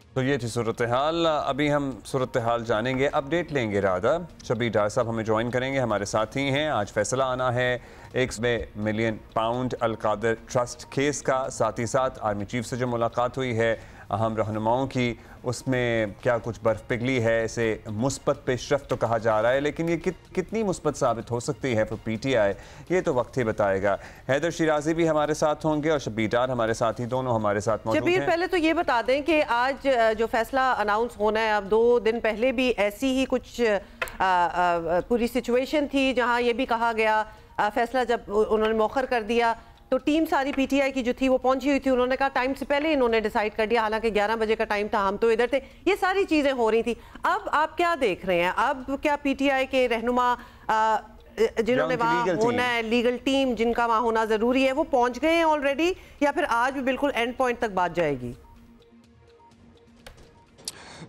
तो ये थी सूरत हाल। अभी हम सूरत हाल जानेंगे, अपडेट लेंगे। राधा शबीर डार साहब हमें ज्वाइन करेंगे, हमारे साथ ही हैं। आज फैसला आना है £1 मिलियन अलकादर ट्रस्ट केस का। साथ ही साथ आर्मी चीफ से जो मुलाकात हुई है अहम रहनुमाओं की, उसमें क्या कुछ बर्फ पिघली है। इसे मुस्बत पेशरफ्त तो कहा जा रहा है, लेकिन ये कितनी मुस्बत साबित हो सकती है फिर PTI, ये तो वक्त ही बताएगा। हैदर शिराजी भी हमारे साथ होंगे और शबीर डार हमारे साथ ही, दोनों हमारे साथ मौजूद हैं। शबीर, पहले तो ये बता दें कि आज जो फैसला अनाउंस होना है, अब 2 दिन पहले भी ऐसी ही कुछ पूरी सिचुएशन थी जहां ये भी कहा गया, फैसला जब उन्होंने मौखर कर दिया तो टीम सारी PTI की जो थी वो पहुंची हुई थी। उन्होंने कहा टाइम से पहले इन्होंने डिसाइड कर दिया, हालांकि 11 बजे का टाइम था, हम तो इधर थे। ये सारी चीज़ें हो रही थी। अब आप क्या देख रहे हैं? अब क्या PTI के रहनुमा जिन्होंने वहाँ होना है, लीगल टीम जिनका वहाँ होना ज़रूरी है, वो पहुँच गए हैं ऑलरेडी, या फिर आज भी बिल्कुल एंड पॉइंट तक बात जाएगी?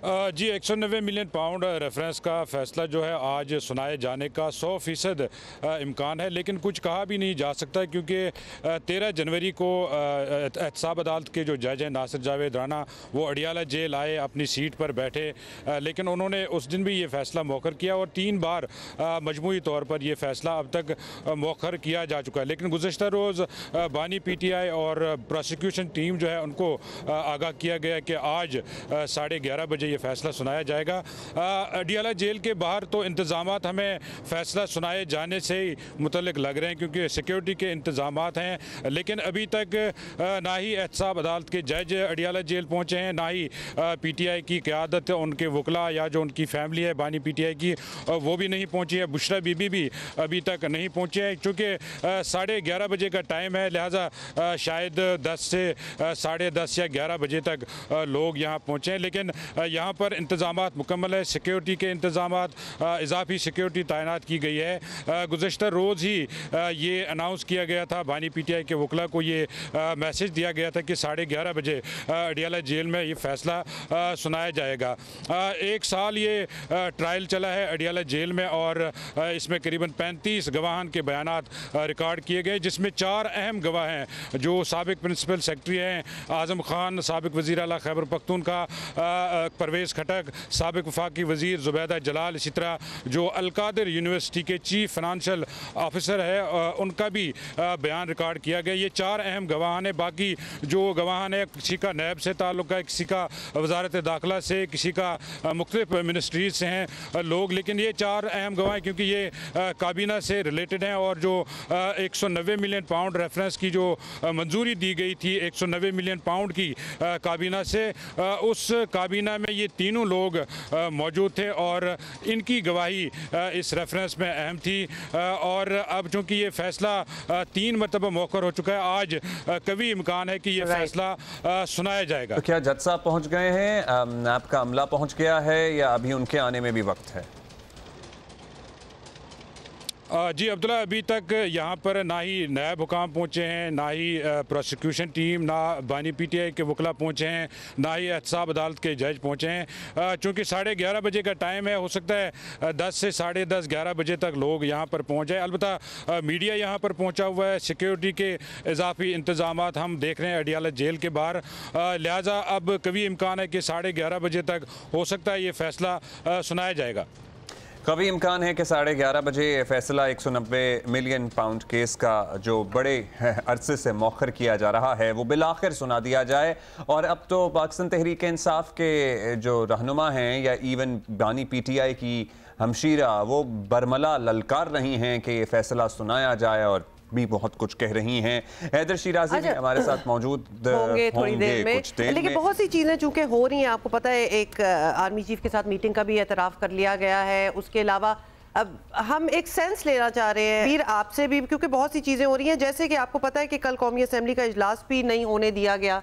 जी, £190 मिलियन रेफरेंस का फैसला जो है आज सुनाए जाने का 100% इम्कान है, लेकिन कुछ कहा भी नहीं जा सकता क्योंकि 13 जनवरी को एहतसाब अदालत के जो जज हैं नासिर जावेद राना, वो अडियाला जेल आए, अपनी सीट पर बैठे, लेकिन उन्होंने उस दिन भी ये फ़ैसला मौखर किया और 3 बार मजमूई तौर पर यह फ़ैसला अब तक मौखर किया जा चुका है। लेकिन गुज़श्ता रोज़ बानी PTI और प्रोसिक्यूशन टीम जो है उनको आगाह किया गया कि आज 11:30 बजे ये फैसला सुनाया जाएगा। अडियाला जेल के बाहर तो इंतज़ामात हमें फैसला सुनाए जाने से ही मुतल्लिक लग रहे हैं क्योंकि सिक्योरिटी के इंतज़ामात हैं, लेकिन अभी तक ना ही एहतसाब अदालत के जज अडियाला जेल पहुँचे हैं, ना ही PTI की क़यादत, उनके वकला या जो उनकी फैमिली है बानी PTI की, वो भी नहीं पहुँची है। बुशरा बीबी भी अभी तक नहीं पहुँचे हैं। चूँकि 11:30 बजे का टाइम है, लिहाजा शायद 10 से 10:30 या 11 बजे तक लोग यहाँ पहुँचे हैं, लेकिन यहाँ पर इंतज़ामात मुकम्मल है। सिक्योरिटी के इंतज़ामात, इजाफी सिक्योरिटी तैनात की गई है। गुज़श्ता रोज़ ही ये अनाउंस किया गया था, बानी PTI के वकला को ये मैसेज दिया गया था कि 11:30 बजे अडियाला जेल में ये फ़ैसला सुनाया जाएगा। 1 साल ये ट्रायल चला है अडियाला जेल में और इसमें करीबन 35 गवाहान के बयानात रिकॉर्ड किए गए, जिसमें 4 अहम गवाह हैं जो साबिक प्रिंसिपल सेक्रेटरी हैं, आज़म खान साबिक वज़ीर आला खैबर पख्तूनख्वा, परवेज़ खटक साबिक वफाकी वज़ीर, ज़ुबैदा जलाल, इसी तरह जो अलकादर यूनिवर्सिटी के चीफ फाइनेंशियल ऑफिसर है, उनका भी बयान रिकॉर्ड किया गया। ये 4 अहम गवाहान हैं। बाकी जो गवाहान है, किसी का नैब से ताल्लुक़ है, किसी का वज़ारत दाखिला से, किसी का मुख्तलिफ मिनिस्ट्रीज से हैं लोग, लेकिन ये 4 अहम गवाह हैं क्योंकि ये काबीना से रिलेटेड हैं। और जो £190 मिलियन रेफरेंस की जो मंजूरी दी गई थी £190 मिलियन की काबीना से, उस काबीना में ये तीनों लोग मौजूद थे और इनकी गवाही इस रेफरेंस में अहम थी। और अब चूँकि ये फ़ैसला 3 मरतबा मौखर हो चुका है, आज कभी इम्कान है कि ये फ़ैसला सुनाया जाएगा। तो क्या जज साहब पहुँच गए हैं, नैब का अमला पहुँच गया है, या अभी उनके आने में भी वक्त है? जी अब्दुल्ला, अभी तक यहाँ पर ना ही नायब हुकाम पहुँचे हैं, ना ही प्रोसिक्यूशन टीम, ना बानी PTI के वकला पहुँचे हैं, ना ही एहतसाब अदालत के जज पहुँचे हैं। चूँकि 11:30 बजे का टाइम है, हो सकता है 10 से 10:30 11 बजे तक लोग यहाँ पर पहुँच जाए। अलबत्ता मीडिया यहाँ पर पहुँचा हुआ है, सिक्योरिटी के इजाफी इंतज़ामात हम देख रहे हैं अडियाला जेल के बाहर, लिहाजा अब कभी इम्कान है कि 11:30 बजे तक हो सकता है ये फ़ैसला सुनाया जाएगा। कभी इम्कान है कि 11:30 बजे फैसला £190 मिलियन केस का जो बड़े अरसे से मौखर किया जा रहा है वो बिलाखिर सुना दिया जाए। और अब तो पाकिस्तान तहरीक इंसाफ के जो रहनुमा हैं या इवन बानी PTI की हमशीरा, वो बरमला ललकार रही हैं कि ये फैसला सुनाया जाए और भी बहुत कुछ कह रही हैं। हैदर शिराजी भी हमारे साथ मौजूद होंगे थोड़ी देर में, लेकिन बहुत सी चीज़ें चूंकि हो रही हैं, आपको पता है एक आर्मी चीफ के साथ मीटिंग का भी एतराफ़ कर लिया गया है। उसके अलावा अब हम एक सेंस लेना चाह रहे हैं फिर आपसे भी, क्योंकि बहुत सी चीज़ें हो रही हैं। जैसे कि आपको पता है कि कल कौमी असम्बली का इजलास भी नहीं होने दिया गया,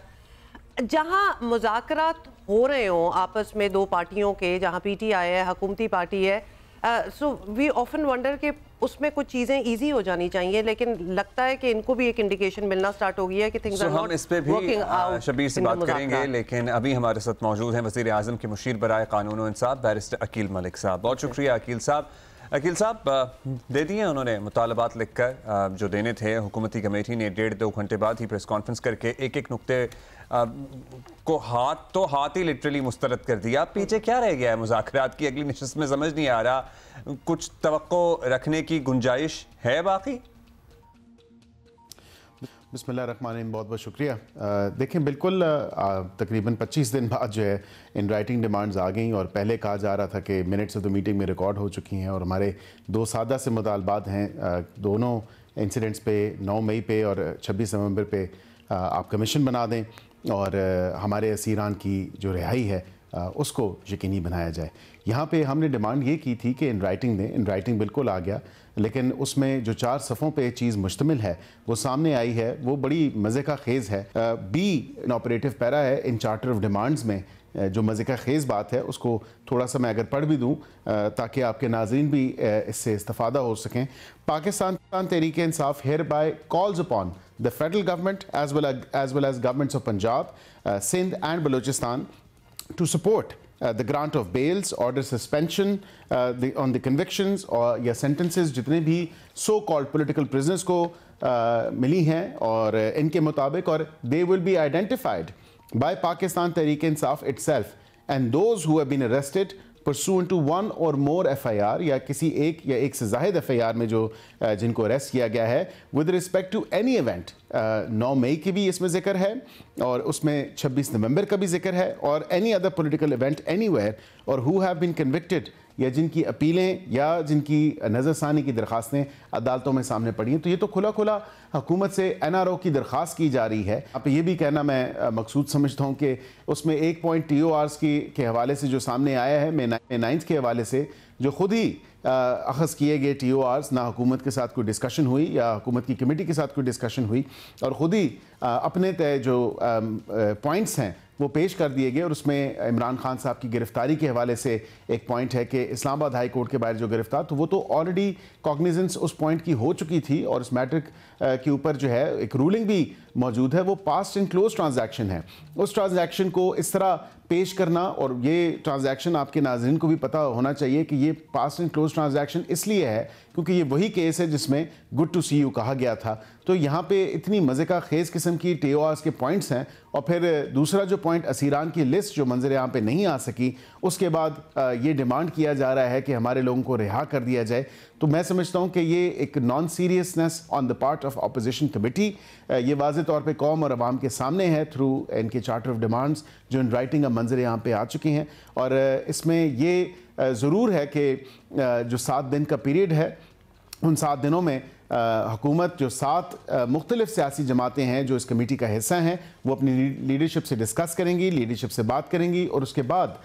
जहाँ मुज़ाकरात हो रहे हों आपस में 2 पार्टियों के, जहाँ PTI है, हुकूमती पार्टी है। सो वी ऑफन वंडर कि उसमें कुछ चीज़ें इजी हो जानी चाहिए, लेकिन लगता है कि इनको भी एक इंडिकेशन मिलना स्टार्ट हो गई है कि थिंग्स आर नॉट हम इस पे भी शबीर से बात करेंगे, लेकिन अभी हमारे साथ मौजूद हैं वज़ीर आज़म के मुशीर बराए कानून और इंसाफ बैरिस्टर अकील मलिक साहब। बहुत शुक्रिया अकील साहब। अकील साहब, दे दिए उन्होंने मुतालबात लिखकर जो देने थे। हुकूमती कमेटी ने 1.5-2 घंटे बाद ही प्रेस कॉन्फ्रेंस करके एक नुक्ते को हाथ ही लिटरली मुस्तरद कर दिया। पीछे क्या रह गया है मुज़ाकरात की अगली नशिस्त में? समझ नहीं आ रहा। कुछ तवक्को रखने की गुंजाइश है बाकी? बिस्मिल्लाहिर्रहमानिर्रहीम, बहुत बहुत शुक्रिया। देखें, बिल्कुल तकरीबन 25 दिन बाद जो है इन राइटिंग डिमांड्स आ गई, और पहले कहा जा रहा था कि मिनट्स ऑफ द मीटिंग में रिकॉर्ड हो चुकी हैं, और हमारे दो सादा से मुतालबात हैं दोनों इंसिडेंट्स पे 9 मई पे और 26 नवंबर पे आप कमीशन बना दें और हमारे असीरान की जो रिहाई है उसको यकीनी बनाया जाए। यहाँ पे हमने डिमांड ये की थी कि इन राइटिंग दें। इन राइटिंग बिल्कुल आ गया, लेकिन उसमें जो 4 सफ़ों पे चीज़ मुश्तमिल है वो सामने आई है, वो बड़ी मज़े का खेज़ है। बी इन ऑपरेटिव पैरा है इन चार्टर ऑफ डिमांड्स में। जो मज़े का खेज़ बात है उसको थोड़ा सा मैं अगर पढ़ भी दूँ ताकि आपके नाज़रीन भी इससे इस्तेफ़ादा हो सकें। Pakistan Tehreek Insaf hereby calls upon the federal government as well as governments of Punjab, Sindh and Balochistan to support the grant of bails, order suspension on the convictions और या sentences जितने भी so called political prisoners को मिली हैं और इनके मुताबिक, और they will be identified by Pakistan Tehreek-e-Insaf itself and those who have been arrested pursuant to one or more FIR या किसी एक या एक से ज़ाहिद FIR में जो जिनको अरेस्ट किया गया है with respect to any event। 9 मई की भी इसमें जिक्र है और उसमें 26 नवंबर का भी जिक्र है, और any other political event anywhere, और who have been convicted या जिनकी अपीलें या जिनकी नज़रसानी की दरख्वास्तें अदालतों में सामने पड़ी हैं। तो ये तो खुला खुला हुकूमत से NRO की दरख्वास्त की जा रही है। अब ये भी कहना मैं मकसूद समझता हूँ कि उसमें एक पॉइंट TORs के हवाले से जो सामने आया है मे 9 के हवाले से, जो खुद ही अखज़ किए गए TORs, ना हुकूमत के साथ कोई डिस्कशन हुई या हुकूमत की कमेटी के साथ कोई डिस्कशन हुई, और ख़ुद ही अपने तय जो पॉइंट्स हैं वो पेश कर दिए गए। और उसमें इमरान खान साहब की गिरफ्तारी के हवाले से एक पॉइंट है कि इस्लामाबाद हाई कोर्ट के बाहर जो गिरफ्तार, तो वो तो ऑलरेडी कॉग्निजेंस उस पॉइंट की हो चुकी थी, और इस मैटर के ऊपर जो है एक रूलिंग भी मौजूद है। वो पास्ट एंड क्लोज ट्रांजैक्शन है। उस ट्रांजैक्शन को इस तरह पेश करना, और ये ट्रांजैक्शन आपके नाज़रीन को भी पता होना चाहिए कि ये पास्ट एंड क्लोज ट्रांजैक्शन इसलिए है क्योंकि ये वही केस है जिसमें गुड टू सी यू कहा गया था। तो यहाँ पे इतनी मज़े का खेज़ किस्म की TORs के पॉइंट्स हैं, और फिर दूसरा जो पॉइंट असीरान की लिस्ट जो मंजर यहाँ पे नहीं आ सकी, उसके बाद ये डिमांड किया जा रहा है कि हमारे लोगों को रिहा कर दिया जाए। तो मैं समझता हूँ कि ये एक non seriousness on the part of opposition committee, ये वाज़े तौर पे कौम और अवाम के सामने है थ्रू इनके चार्टर ऑफ डिमांड्स जो इन राइटिंग का मंजर यहाँ पे आ चुकी हैं। और इसमें ये ज़रूर है कि जो 7 दिन का पीरियड है, उन 7 दिनों में हुकूमत जो 7 मुख्तलिफ सियासी जमातें हैं जो इस कमेटी का हिस्सा हैं, वो अपनी लीडरशिप से डिस्कस करेंगी, लीडरशिप से बात करेंगी, और उसके बाद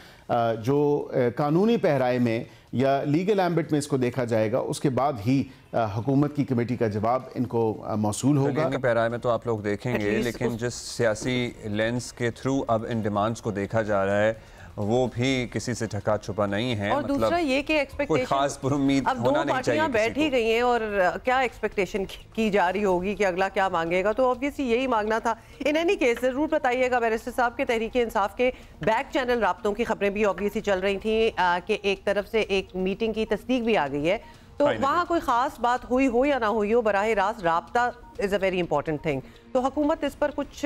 जो कानूनी पहराए में या लीगल एम्बिट में इसको देखा जाएगा, उसके बाद ही हुकूमत की कमेटी का जवाब इनको मौसूल होगा। पहराए में तो आप लोग देखेंगे, लेकिन जिस सियासी लेंस के थ्रू अब इन डिमांड्स को देखा जा रहा है वो भी किसी से ढका छुपा नहीं है। और दूसरा ये कि एक्सपेक्टेशन खास पुरुमीद अब होना नहीं चाहिए। 2 पार्टियां बैठ ही गई हैं, और क्या एक्सपेक्टेशन की जा रही होगी कि अगला क्या मांगेगा, तो ऑब्वियसली यही मांगना था। इन एनी केस ज़रूर बताइएगा बैरिस्टर साहब के तहरीक इंसाफ के बैक चैनल राब्तों की खबरें भी ऑब्वियसली चल रही थी कि एक तरफ से एक मीटिंग की तस्दीक भी आ गई है, तो वहाँ कोई ख़ास बात हुई हो या ना हुई हो, बराह रास्त राब्ता is a very important thing. तो हुकूमत इस पर कुछ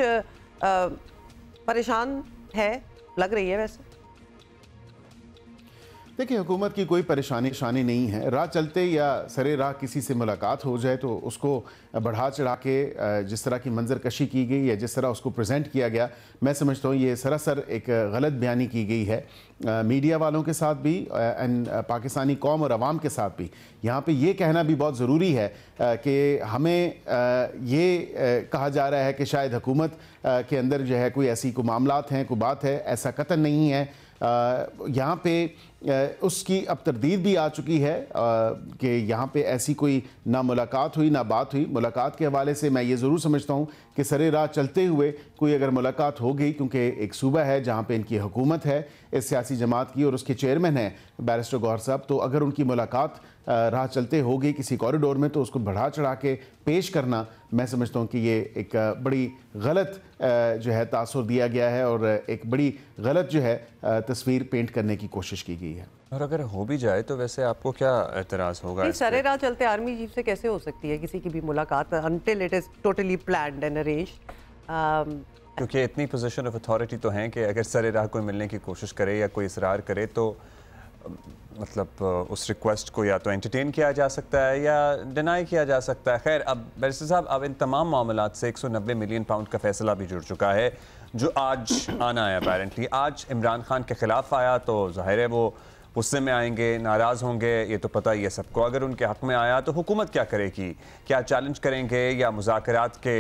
परेशान है, लग रही है वैसे? देखिए, हुकूमत की कोई परेशानी नहीं है। राह चलते या सरे राह किसी से मुलाकात हो जाए तो उसको बढ़ा चढ़ा के जिस तरह की मंजर कशी की गई या जिस तरह उसको प्रेजेंट किया गया, मैं समझता हूँ ये सरासर एक गलत बयानी की गई है मीडिया वालों के साथ भी एंड पाकिस्तानी कौम और अवाम के साथ भी। यहाँ पे ये कहना भी बहुत ज़रूरी है कि हमें ये कहा जा रहा है कि शायद हुकूमत के अंदर जो है कोई ऐसी कोई मामलात हैं, कोई बात है, ऐसा कतई नहीं है। यहाँ पे उसकी अब तरदीद भी आ चुकी है कि यहाँ पे ऐसी कोई ना मुलाकात हुई ना बात हुई। मुलाकात के हवाले से मैं ये ज़रूर समझता हूँ कि सरे राह चलते हुए कोई अगर मुलाकात हो गई, क्योंकि एक सूबा है जहाँ पे इनकी हुकूमत है इस सियासी जमात की और उसके चेयरमैन हैं बैरिस्टर गौहर साहब, तो अगर उनकी मुलाकात राह चलते हो गई किसी कॉरिडोर में तो उसको बढ़ा चढ़ा के पेश करना, मैं समझता हूँ कि ये एक बड़ी गलत जो है तासुर दिया गया है और एक बड़ी गलत जो है तस्वीर पेंट करने की कोशिश की गई है। और अगर हो भी जाए तो वैसे आपको क्या एतराज़ होगा? सरे राह चलते आर्मी चीफ से कैसे हो सकती है किसी की भी मुलाकात until it is totally planned and arranged? क्योंकि इतनी पोजीशन ऑफ अथॉरिटी तो हैं कि अगर सरे राह कोई मिलने की कोशिश करे या कोई इसरार करे तो मतलब उस रिक्वेस्ट को या तो एंटरटेन किया जा सकता है या डिनाई किया जा सकता है। खैर, अब बैरिस्टर साहब, अब इन तमाम मामलात से 190 मिलियन पाउंड का फैसला भी जुड़ चुका है जो आज आना है। अपेरेंटली आज इमरान खान के ख़िलाफ़ आया तो ज़ाहिर है वो गुस्से में आएंगे, नाराज़ होंगे, ये तो पता ही है सबको। अगर उनके हक़ में आया तो हुकूमत क्या करेगी? क्या चैलेंज करेंगे या मुज़ाकरात के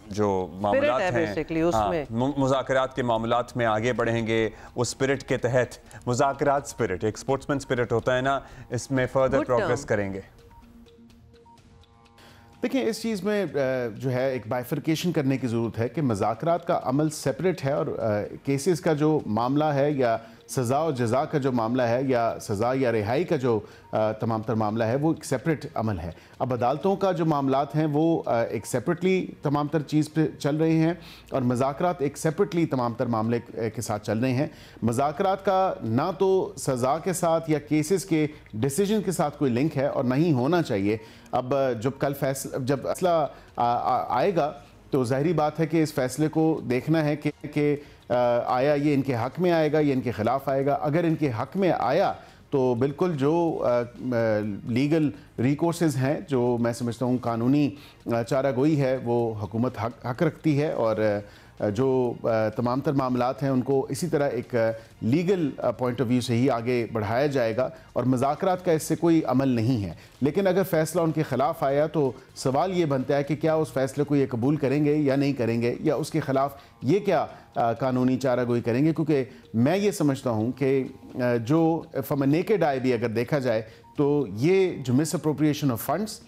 जो मामलात हैं, मुज़ाकरात के मामलात में आगे बढ़ेंगे? उस स्पिरिट के तहत, मुज़ाकरात स्पिरिट, एक स्पोर्ट्समैन स्पिरिट होता है ना, इसमें फर्दर प्रोग्रेस करेंगे। देखिए, इस चीज़ में जो है एक बाइफर्केशन करने की ज़रूरत है कि मुज़ाकरात का अमल सेपरेट है और केसेस का जो मामला है या सज़ा और जज़ा का जो मामला है या सज़ा या रिहाई का जो तमाम तर मामला है वो एक सेपरेट अमल है। अब अदालतों का जो मामलात हैं वो एक सेपरेटली तमाम तर चीज़ पे चल रहे हैं और मुज़ाकरात एक सेपरेटली तमाम तर मामले के साथ चल रहे हैं। मुज़ाकरात का ना तो सज़ा के साथ या केसेस के डिसीजन के साथ कोई लिंक है और ना ही होना चाहिए। अब जब फैसला आएगा तो ज़ाहिरी बात है कि इस फैसले को देखना है कि आया ये इनके हक़ में आएगा या इनके ख़िलाफ़ आएगा। अगर इनके हक़ में आया तो बिल्कुल जो लीगल रिकोर्सेज हैं, जो मैं समझता हूँ कानूनी चारागोई है, वो हुकूमत हक़ रखती है और जो तमाम तर मामलात हैं उनको इसी तरह एक लीगल पॉइंट ऑफ व्यू से ही आगे बढ़ाया जाएगा और मुज़ाकरात का इससे कोई अमल नहीं है। लेकिन अगर फ़ैसला उनके ख़िलाफ़ आया तो सवाल ये बनता है कि क्या उस फैसले को ये कबूल करेंगे या नहीं करेंगे, या उसके ख़िलाफ़ ये क्या कानूनी चारागोई करेंगे। क्योंकि मैं ये समझता हूँ कि जो फ्रॉम अ नेकेड आई भी अगर देखा जाए तो ये जो मिस अप्रोप्रिएशन ऑफ फंड्स,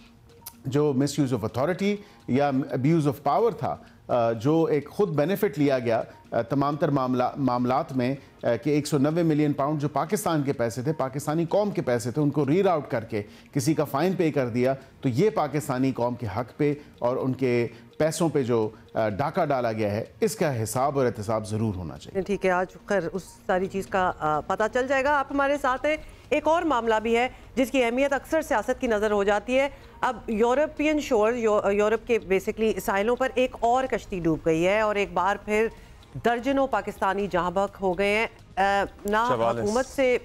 जो मिस यूज़ ऑफ अथॉरिटी या अब्यूज़ ऑफ पावर था, जो एक ख़ुद बेनिफिट लिया गया तमाम तर मामलात में कि 190 मिलियन पाउंड जो पाकिस्तान के पैसे थे, पाकिस्तानी कौम के पैसे थे, उनको रीराउट करके किसी का फ़ाइन पे कर दिया, तो ये पाकिस्तानी कौम के हक़ पे और उनके पैसों पे जो डाका डाला गया है, इसका हिसाब और एहतसाब ज़रूर होना चाहिए। ठीक है, आज खैर उस सारी चीज़ का पता चल जाएगा। आप हमारे साथ हैं। एक और मामला भी है जिसकी अहमियत अक्सर सियासत की नज़र हो जाती है। अब यूरोपियन शोर, यूरोप के बेसिकली साहिलों पर एक और कश्ती डूब गई है और एक बार फिर दर्जनों पाकिस्तानी जहाँ बहक हो गए हैं। ना हुकूमत से,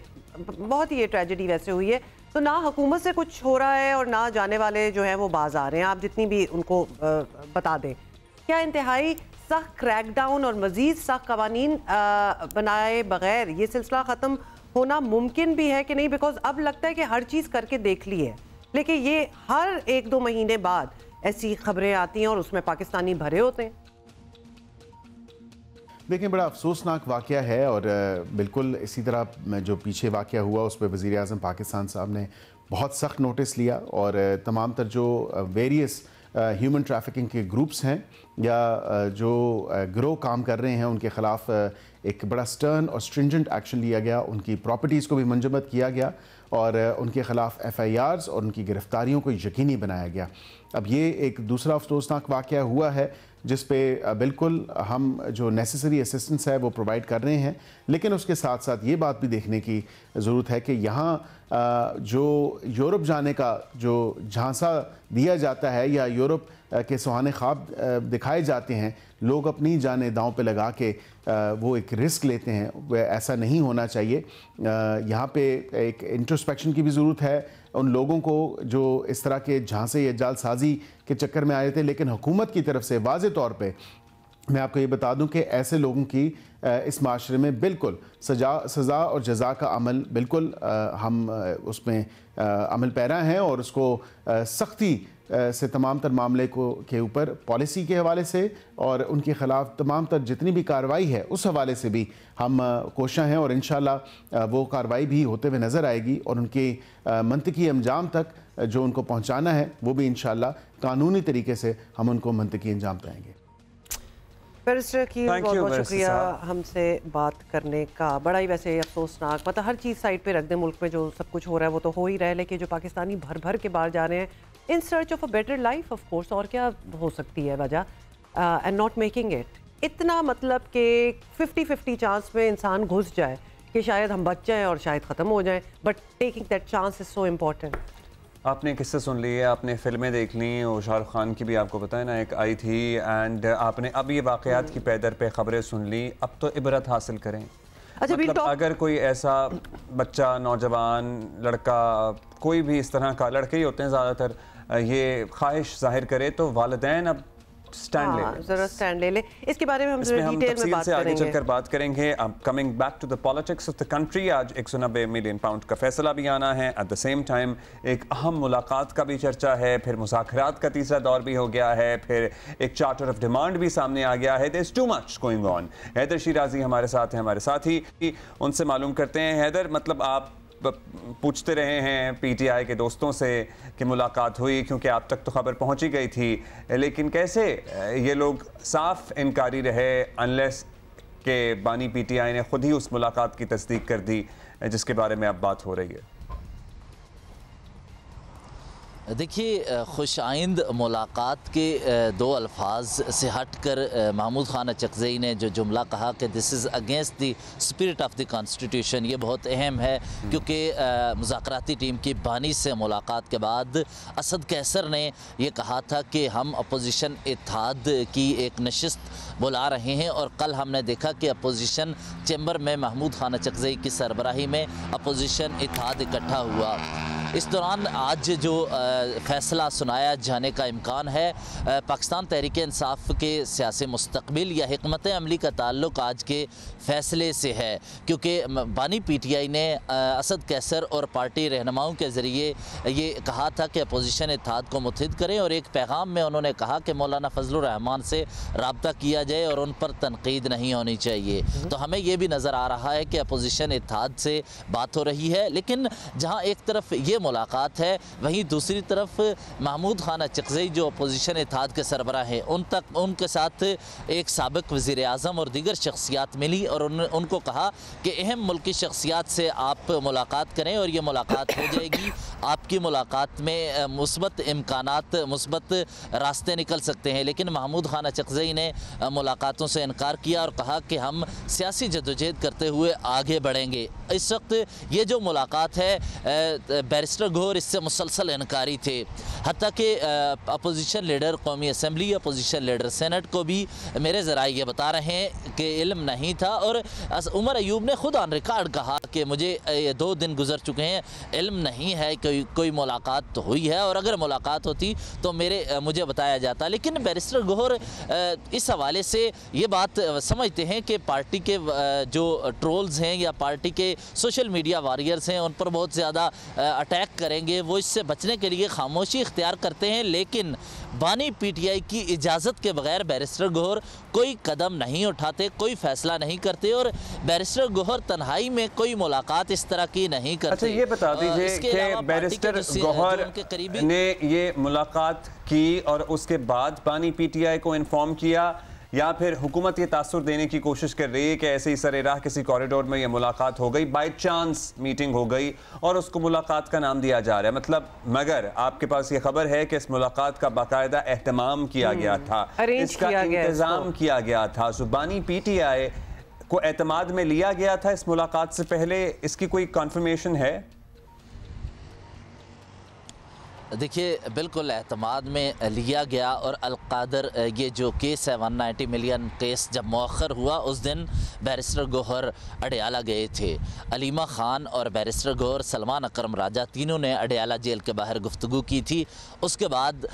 बहुत ही ये ट्रेजेडी वैसे हुई है, तो ना हुकूमत से कुछ हो रहा है और ना जाने वाले जो हैं वो बाज आ रहे हैं। आप जितनी भी उनको बता दें, क्या इंतहाई सख्त क्रैकडाउन और मज़ीद सख्त कवानीन बनाए बगैर ये सिलसिला ख़त्म होना मुमकिन भी है कि नहीं? बिकॉज अब लगता है कि हर चीज़ करके देख ली है, लेकिन ये हर 1-2 महीने बाद ऐसी खबरें आती हैं और उसमें पाकिस्तानी भरे होते हैं। देखिए, बड़ा अफसोसनाक वाक़या है और बिल्कुल इसी तरह जो पीछे वाक़या हुआ उस पर वज़ीर आज़म पाकिस्तान साहब ने बहुत सख्त नोटिस लिया और तमाम तर जो वेरियस ह्यूमन ट्रैफिकिंग के ग्रुप्स हैं या जो गिरोह काम कर रहे हैं उनके ख़िलाफ़ एक बड़ा स्टर्न और स्ट्रिंजेंट एक्शन लिया गया। उनकी प्रॉपर्टीज़ को भी मंजमद किया गया और उनके ख़िलाफ़ FIRs और उनकी गिरफ़्तारियों को यकीनी बनाया गया। अब ये एक दूसरा अफसोसनाक वाक़या हुआ है जिस पे बिल्कुल हम जो नेसेसरी असिस्टेंस है वो प्रोवाइड कर रहे हैं, लेकिन उसके साथ साथ ये बात भी देखने की ज़रूरत है कि यहाँ जो यूरोप जाने का जो झांसा दिया जाता है या यूरोप के सुहाने ख्वाब दिखाए जाते हैं, लोग अपनी जाने दांव पे लगा के वो एक रिस्क लेते हैं, वह ऐसा नहीं होना चाहिए। यहाँ पे एक इंट्रोस्पेक्शन की भी ज़रूरत है उन लोगों को जो इस तरह के झांसे या जालसाजी के चक्कर में आए थे। लेकिन हुकूमत की तरफ से वाज़े तौर पे मैं आपको ये बता दूं कि ऐसे लोगों की इस माशरे में बिल्कुल सज़ा और जज़ा का अमल बिल्कुल हम उसमें अमल पैरा हैं और उसको सख्ती से तमाम तर मामले को के ऊपर पॉलिसी के हवाले से और उनके ख़िलाफ़ तमाम तर जितनी भी कार्रवाई है उस हवाले से भी हम कोशिश हैं और इंशाल्लाह वो कार्रवाई भी होते हुए नज़र आएगी और उनके मंतकी अंजाम तक जो उनको पहुँचाना है वो भी इंशाल्लाह कानूनी तरीके से हम उनको मंतकी अंजाम पाएंगे। बैरिस्टर की बहुत बहुत शुक्रिया हमसे बात करने का। बड़ा ही वैसे अफसोसनाक, मतलब हर चीज़ साइड पे रख दें, मुल्क में जो सब कुछ हो रहा है वो तो हो ही रहा है, लेकिन जो पाकिस्तानी भर भर के बाहर जा रहे हैं in search of a better life, of course, और क्या हो सकती है वजह, एंड नॉट मेकिंग इट। इतना मतलब कि 50-50 चांस में इंसान घुस जाए कि शायद हम बच जाएँ और शायद ख़त्म हो जाएँ, but taking that chance is so important. आपने किस्से सुन लिए, आपने फिल्में देख ली, और शाहरुख खान की भी आपको पता है ना एक आई थी, एंड आपने अब ये वाक़यात की पैदर पे ख़बरें सुन ली, अब तो इबरत हासिल करें। अच्छा, मतलब अगर कोई ऐसा बच्चा, नौजवान, लड़का, कोई भी इस तरह का, लड़के ही होते हैं ज़्यादातर, ये ख्वाहिश जाहिर करे तो वालिदैन अब स्टैंड ले, जरा स्टैंड ले ले। इसके बारे में हम डिटेल में बात से आगे करेंगे। चलकर बात करेंगे। अब coming back to the politics of the country, आज 190 मिलियन पाउंड का फैसला भी आना है। एट द सेम टाइम एक अहम मुलाकात का भी चर्चा है, फिर मुज़ाकरात का तीसरा दौर भी हो गया है, फिर एक चार्टर ऑफ डिमांड भी सामने आ गया है। There is too much going on. Haidar Shirazi हमारे साथ हैं, हमारे साथ ही उनसे मालूम करते हैं। हैदर, मतलब आप पूछते रहे हैं पीटीआई के दोस्तों से कि मुलाकात हुई, क्योंकि आप तक तो खबर पहुंची गई थी, लेकिन कैसे ये लोग साफ इनकारी रहे अनलेस के बानी पीटीआई ने खुद ही उस मुलाकात की तस्दीक कर दी जिसके बारे में अब बात हो रही है। देखिए, खुशाइंद मुलाकात के दो अल्फाज से हट कर महमूद खान अचकज़ई ने जो जुमला कहा कि this is against the spirit of the constitution, ये बहुत अहम है, क्योंकि मुज़ाकराती टीम की बानी से मुलाकात के बाद असद कैसर ने ये कहा था कि हम अपोजिशन इत्तेहाद की एक नशिस्त बुला रहे हैं, और कल हमने देखा कि अपोजिशन चैम्बर में महमूद खान अचकज़ई की सरबराही में अपोजिशन इत्तेहाद इकट्ठा हुआ। इस दौरान आज जो फ़ैसला सुनाया जाने का इम्कान है, पाकिस्तान तहरीक इंसाफ के सियासी मुस्तकबिल या हिकमत अमली का ताल्लुक़ आज के फ़ैसले से है, क्योंकि बानी पीटीआई ने असद कैसर और पार्टी रहनुमाओं के ज़रिए ये कहा था कि अपोजिशन इत्तेहाद को मुत्तहिद करें, और एक पैगाम में उन्होंने कहा कि मौलाना फजलुर रहमान से रब्ता किया जाए और उन पर तनकीद नहीं होनी चाहिए। तो हमें ये भी नज़र आ रहा है कि अपोजिशन इत्तेहाद से बात हो रही है, लेकिन जहाँ एक तरफ ये मुलाकात है, वहीं दूसरी तरफ महमूद खान अचकज़ई जो अपोजिशन इत्तेहाद के सरबराह हैं, उनके साथ एक साबिक़ वज़ीर आज़म और दीगर शख्सियात मिली, और उनको कहा कि अहम मुल्की शख्सियात से आप मुलाकात करें और ये मुलाकात हो जाएगी। आपकी मुलाकात में मुस्बत इम्कानात, मुस्बत रास्ते निकल सकते हैं। लेकिन महमूद खान अचकज़ई ने मुलाकातों से इनकार किया और कहा कि हम सियासी जदोजहद करते हुए आगे बढ़ेंगे। इस वक्त ये जो मुलाकात है, बैरिस्टर गौहर इससे मुसलसल इनकारी थे, हत्ता कि अपोजिशन लीडर कौमी असम्बली, अपोजिशन लीडर सेनेट को भी मेरे ज़राए ये बता रहे हैं कि इल्म नहीं था, और उमर अयूब ने खुद ऑन रिकॉर्ड कहा कि मुझे ये 2 दिन गुजर चुके हैं, इल्म नहीं है कि कोई मुलाकात तो हुई है, और अगर मुलाकात होती तो मुझे बताया जाता। लेकिन बैरिस्टर गौहर इस हवाले से ये बात समझते हैं कि पार्टी के जो ट्रोल्स हैं या पार्टी के सोशल मीडिया वॉरियर्स हैं, उन पर बहुत ज़्यादा अटैक करेंगे, वो इससे बचने के लिए खामोशी इख्तियार करते हैं। लेकिन बानी पीटीआई की इजाज़त के बगैर बैरिस्टर गौहर कोई कदम नहीं उठाते, कोई फ़ैसला नहीं करते, और बैरिस्टर गौहर तन्हाई में कोई मुलाकात इस तरह की नहीं करते। अच्छा, ये बता दीजिए कि बैरिस्टर गौहर ने ये मुलाकात की और उसके बाद बानी पीटीआई को इन्फॉर्म किया, या फिर हुकूमत ये तासुर देने की कोशिश कर रही है कि ऐसे ही सरेराह किसी कॉरिडोर में ये मुलाकात हो गई, बाय चांस मीटिंग हो गई और उसको मुलाकात का नाम दिया जा रहा है? मतलब मगर आपके पास ये खबर है कि इस मुलाकात का बाकायदा एहतमाम किया गया था, इसका इंतज़ाम किया गया था, ज़ुबानी पीटीआई को एतमाद में लिया गया था इस मुलाकात से पहले, इसकी कोई कन्फर्मेशन है? देखिए, बिल्कुल एतमाद में लिया गया, और अलकादर ये जो केस है 190 मिलियन केस जब मौखर हुआ, उस दिन बैरिस्टर गौहर अडयाला गए थे। अलीमा खान और बैरिस्टर गौहर, सलमान अकरम राजा, तीनों ने अडयाला जेल के बाहर गुफ्तगू की थी। उसके बाद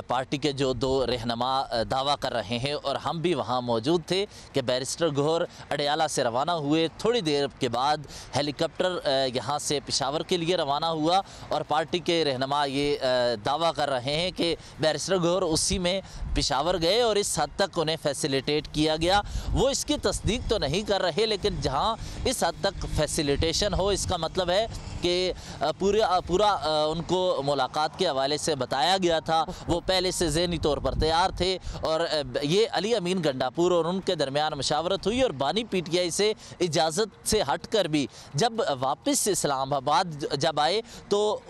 पार्टी के जो 2 रहनुमा दावा कर रहे हैं, और हम भी वहाँ मौजूद थे, कि बैरिस्टर गौहर अडयाला से रवाना हुए, थोड़ी देर के बाद हेलीकॉप्टर यहाँ से पेशावर के लिए रवाना हुआ, और पार्टी के रहनुमा ये दावा कर रहे हैं कि बैरिस्टर गौहर उसी में पेशावर गए और इस हद तक उन्हें फैसिलिटेट किया गया। वो इसकी तस्दीक तो नहीं कर रहे, लेकिन जहां इस हद तक फैसिलिटेशन हो, इसका मतलब है कि पूरा उनको मुलाकात के हवाले से बताया गया था, वो पहले से ज़हनी तौर पर तैयार थे। और ये अली अमीन गंडापुर और उनके दरमियान मशावरत हुई, और बानी पीटीआई से इजाज़त से हट कर भी जब वापस इस्लामाबाद जब आए, तो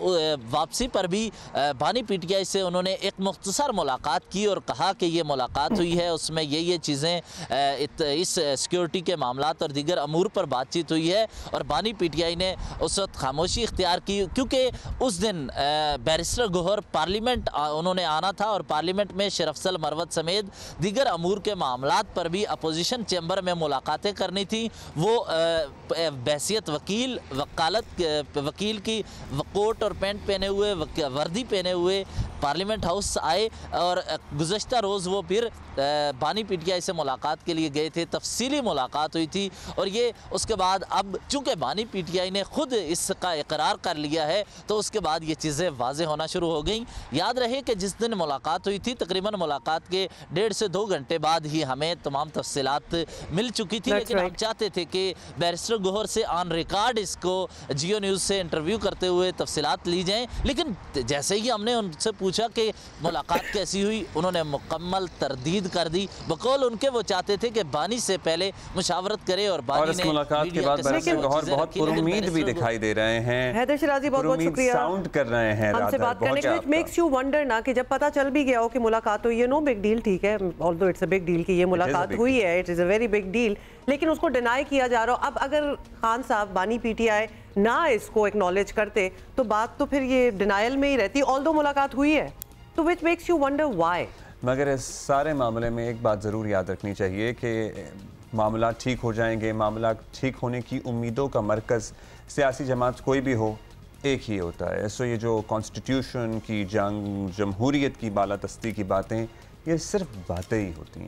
वापसी पर भी बानी पीटीआई से उन्होंने एक मुख्तसर मुलाकात की और कहा कि ये मुलाकात हुई है, उसमें ये चीज़ें इस सिक्योरिटी के मामलात और दीगर अमूर पर बातचीत हुई है। और बानी पीटीआई ने उस वक्त खामोश खामोशी इख्तियार की, क्योंकि उस दिन बैरिस्टर गौहर पार्लियामेंट उन्होंने आना था और पार्लियामेंट में शरफसल मरवत समेत दीगर अमूर के मामलात पर भी अपोजिशन चैम्बर में मुलाकातें करनी थी। वो बहसियत वकील वकील की कोट और पैंट पहने हुए, वर्दी पहने हुए पार्लियामेंट हाउस आए और गुज़श्ता रोज़ वो फिर बानी पीटीआई से मुलाकात के लिए गए थे। तफसीली मुलाकात हुई थी और ये उसके बाद अब चूँकि बानी पीटीआई ने ख़ुद इसका इकरार कर लिया है तो उसके बाद ये चीज़ें वाज़ेह होना शुरू हो गई। याद रहे कि जिस दिन मुलाकात हुई थी तकरीबन मुलाकात के 1.5 से 2 घंटे बाद ही हमें तमाम तफसीलात मिल चुकी थी, लेकिन हम चाहते थे कि बैरिस्टर गौहर से ऑन रिकॉर्ड इसको जियो न्यूज़ से इंटरव्यू करते हुए तफसीलात ली जाएँ। लेकिन जैसे ही हमने उनसे पूछा कि मुलाकात कैसी हुई, उन्होंने मुकम्मल तरदीद कर दी। बकौल उनके वो चाहते थे कि बानी से पहले मुशावरत करे और बानी इस मुलाकात के बाद बैरिस्टर गौहर बहुत पुरुम्मीद भी दिखाई दे रहे हैं। हैदर शिराजी बहुत बहुत शुक्रिया साउंड कर रहे हैं हमसे बात करने के लिए। इट मेक्स यू वंडर ना कि जब पता चल भी गया हो कि मुलाकात हुई है, नो बिग डील, ठीक है, although it's a big deal कि ये मुलाकात हुई है, it is a very big deal, लेकिन उसको डिनाई किया जा रहा हो। अब अगर खान साहब बानी पीटीआई ना इसको एक्नॉलेज करते तो बात तो फिर ये डिनायल में ही रहती, ऑल्दो मुलाकात हुई है, तो which makes you wonder why. मगर इस सारे मामले में एक बात ज़रूर याद रखनी चाहिए कि मामला ठीक हो जाएंगे। मामला ठीक होने की उम्मीदों का मरकज़ सियासी जमात कोई भी हो एक ही होता है। सो ये जो कॉन्स्टिट्यूशन की जंग, जमहूरियत की बालादस्ती की बातें, ये सिर्फ बातें ही होती हैं।